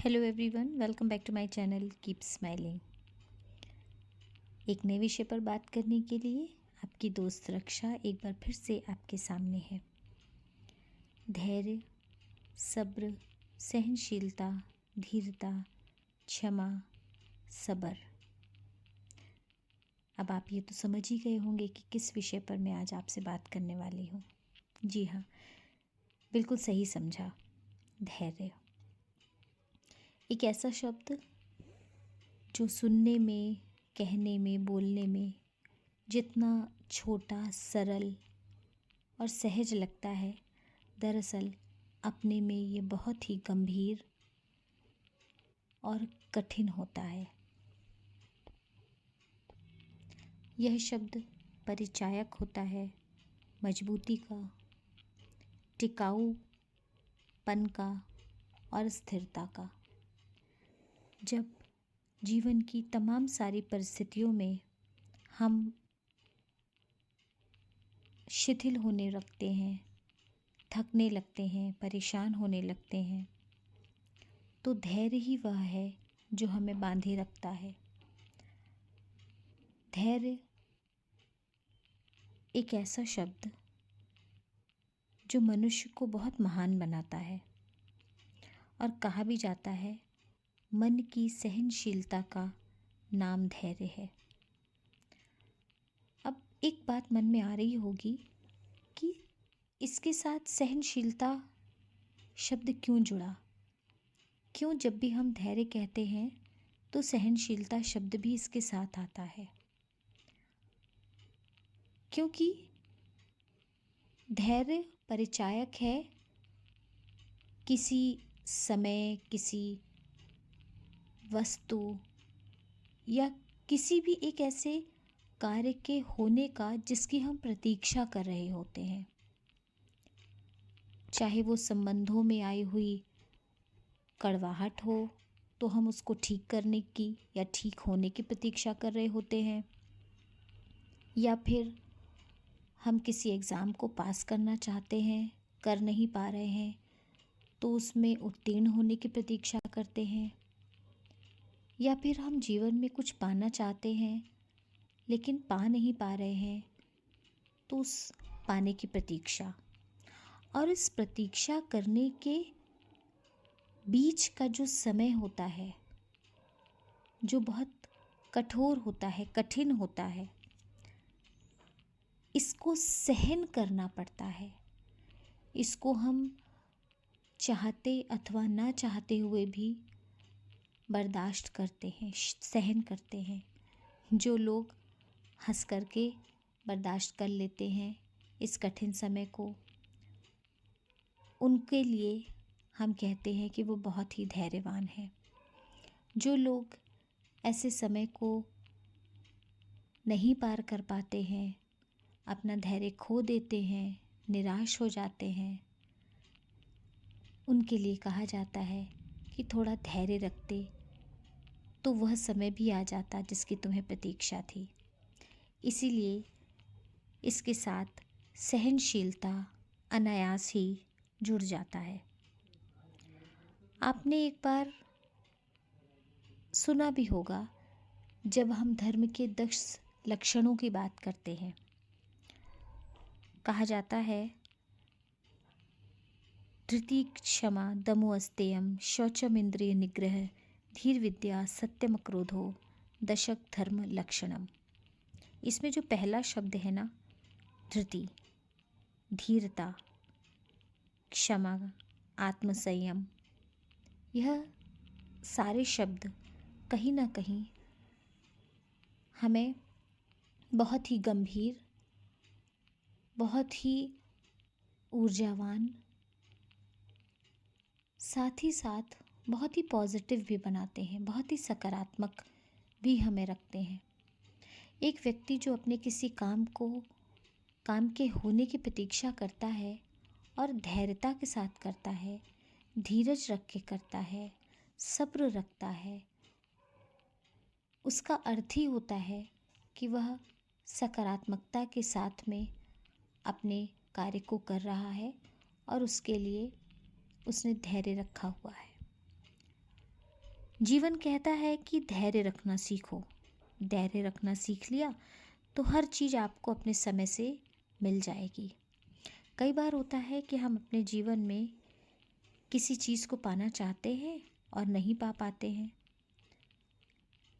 Hello everyone, welcome back to my channel keep smiling. एक नए विषय पर बात करने के लिए आपकी दोस्त रक्षा एक बार फिर से आपके सामने है। धैर्य, सब्र, सहनशीलता, धीरता, क्षमा, सब्र। अब आप ये तो समझ ही गए होंगे कि किस विषय पर मैं आज आपसे बात करने वाली हूँ। जी हाँ, बिल्कुल सही समझा, धैर्य। एक ऐसा शब्द जो सुनने में, कहने में, बोलने में जितना छोटा, सरल और सहज लगता है, दरअसल अपने में ये बहुत ही गंभीर और कठिन होता है। यह शब्द परिचायक होता है मजबूती का, टिकाऊपन का और स्थिरता का। जब जीवन की तमाम सारी परिस्थितियों में हम शिथिल होने लगते हैं, थकने लगते हैं, परेशान होने लगते हैं, तो धैर्य ही वह है जो हमें बांधे रखता है। धैर्य एक ऐसा शब्द जो मनुष्य को बहुत महान बनाता है और कहा भी जाता है मन की सहनशीलता का नाम धैर्य है। अब एक बात मन में आ रही होगी कि इसके साथ सहनशीलता शब्द क्यों जुड़ा? क्यों जब भी हम धैर्य कहते हैं तो सहनशीलता शब्द भी इसके साथ आता है? क्योंकि धैर्य परिचायक है किसी समय, किसी वस्तु या किसी भी एक ऐसे कार्य के होने का जिसकी हम प्रतीक्षा कर रहे होते हैं। चाहे वो संबंधों में आई हुई कड़वाहट हो तो हम उसको ठीक करने की या ठीक होने की प्रतीक्षा कर रहे होते हैं, या फिर हम किसी एग्ज़ाम को पास करना चाहते हैं, कर नहीं पा रहे हैं तो उसमें उत्तीर्ण होने की प्रतीक्षा करते हैं, या फिर हम जीवन में कुछ पाना चाहते हैं लेकिन पा नहीं पा रहे हैं तो उस पाने की प्रतीक्षा। और इस प्रतीक्षा करने के बीच का जो समय होता है, जो बहुत कठोर होता है, कठिन होता है, इसको सहन करना पड़ता है। इसको हम चाहते अथवा ना चाहते हुए भी बर्दाश्त करते हैं, सहन करते हैं। जो लोग हंस करके बर्दाश्त कर लेते हैं इस कठिन समय को, उनके लिए हम कहते हैं कि वो बहुत ही धैर्यवान हैं। जो लोग ऐसे समय को नहीं पार कर पाते हैं, अपना धैर्य खो देते हैं, निराश हो जाते हैं, उनके लिए कहा जाता है कि थोड़ा धैर्य रखते तो वह समय भी आ जाता जिसकी तुम्हें प्रतीक्षा थी। इसीलिए इसके साथ सहनशीलता अनायास ही जुड़ जाता है। आपने एक बार सुना भी होगा, जब हम धर्म के 10 लक्षणों की बात करते हैं, कहा जाता है धृति, क्षमा, दमो अस्तेयम, शौचम, इंद्रिय निग्रह, धीर विद्या, सत्यम क्रोधो, दशक धर्म लक्षणम। इसमें जो पहला शब्द है ना, धृति, धीरता, क्षमा, आत्मसंयम, यह सारे शब्द कहीं ना कहीं हमें बहुत ही गंभीर, बहुत ही ऊर्जावान, साथ ही साथ बहुत ही पॉजिटिव भी बनाते हैं, बहुत ही सकारात्मक भी हमें रखते हैं। एक व्यक्ति जो अपने किसी काम के होने की प्रतीक्षा करता है और धैर्यता के साथ करता है, धीरज रख के करता है, सब्र रखता है, उसका अर्थ ही होता है कि वह सकारात्मकता के साथ में अपने कार्य को कर रहा है और उसके लिए उसने धैर्य रखा हुआ है। जीवन कहता है कि धैर्य रखना सीखो। धैर्य रखना सीख लिया तो हर चीज़ आपको अपने समय से मिल जाएगी। कई बार होता है कि हम अपने जीवन में किसी चीज़ को पाना चाहते हैं और नहीं पा पाते हैं,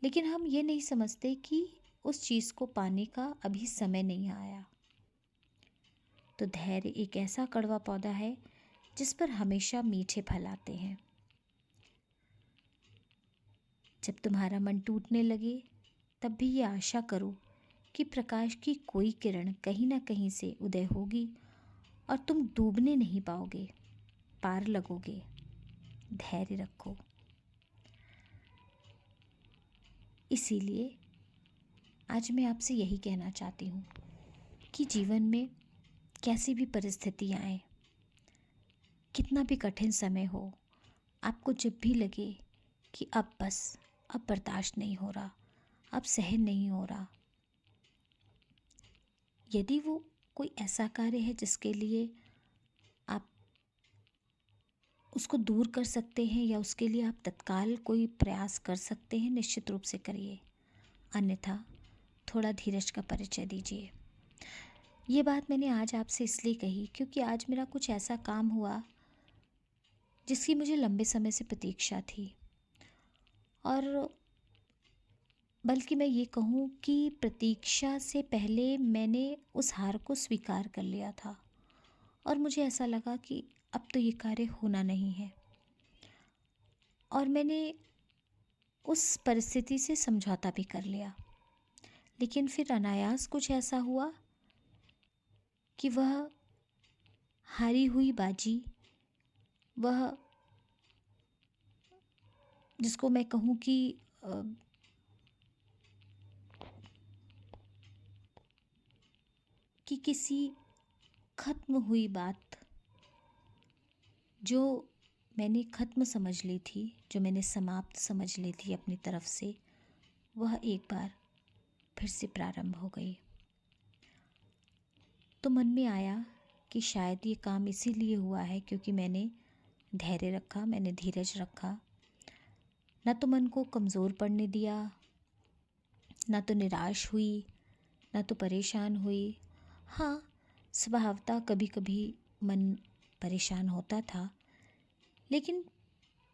लेकिन हम ये नहीं समझते कि उस चीज़ को पाने का अभी समय नहीं आया। तो धैर्य एक ऐसा कड़वा पौधा है जिस पर हमेशा मीठे फल आते हैं। जब तुम्हारा मन टूटने लगे तब भी ये आशा करो कि प्रकाश की कोई किरण कहीं ना कहीं से उदय होगी और तुम डूबने नहीं पाओगे, पार लगोगे। धैर्य रखो। इसीलिए आज मैं आपसे यही कहना चाहती हूँ कि जीवन में कैसी भी परिस्थितियाँ आए, कितना भी कठिन समय हो, आपको जब भी लगे कि अब बर्दाश्त नहीं हो रहा, अब सहन नहीं हो रहा, यदि वो कोई ऐसा कार्य है जिसके लिए आप उसको दूर कर सकते हैं या उसके लिए आप तत्काल कोई प्रयास कर सकते हैं, निश्चित रूप से करिए। अन्यथा थोड़ा धीरज का परिचय दीजिए। ये बात मैंने आज आपसे इसलिए कही क्योंकि आज मेरा कुछ ऐसा काम हुआ जिसकी मुझे लंबे समय से प्रतीक्षा थी, और बल्कि मैं ये कहूँ कि प्रतीक्षा से पहले मैंने उस हार को स्वीकार कर लिया था और मुझे ऐसा लगा कि अब तो ये कार्य होना नहीं है, और मैंने उस परिस्थिति से समझौता भी कर लिया। लेकिन फिर अनायास कुछ ऐसा हुआ कि वह हारी हुई बाजी, वह जिसको मैं कहूँ कि किसी ख़त्म हुई बात जो मैंने ख़त्म समझ ली थी, जो मैंने समाप्त समझ ली थी अपनी तरफ से, वह एक बार फिर से प्रारंभ हो गई। तो मन में आया कि शायद ये काम इसीलिए हुआ है क्योंकि मैंने धैर्य रखा, मैंने धीरज रखा, ना तो मन को कमज़ोर पड़ने दिया, ना तो निराश हुई, ना तो परेशान हुई। हाँ, स्वभावतः कभी कभी मन परेशान होता था, लेकिन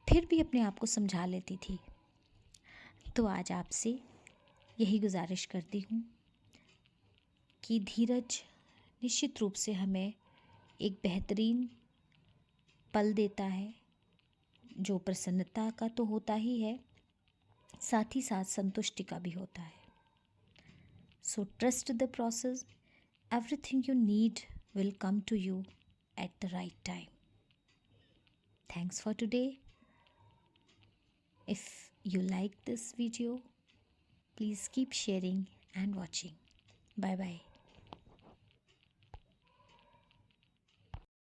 फिर भी अपने आप को समझा लेती थी। तो आज आपसे यही गुजारिश करती हूँ कि धीरज निश्चित रूप से हमें एक बेहतरीन पल देता है, जो प्रसन्नता का तो होता ही है, साथ ही साथ संतुष्टि का भी होता है। So trust the process, everything you need will come to you at the right time. Thanks for today. If you like this video, please keep sharing and watching. Bye bye.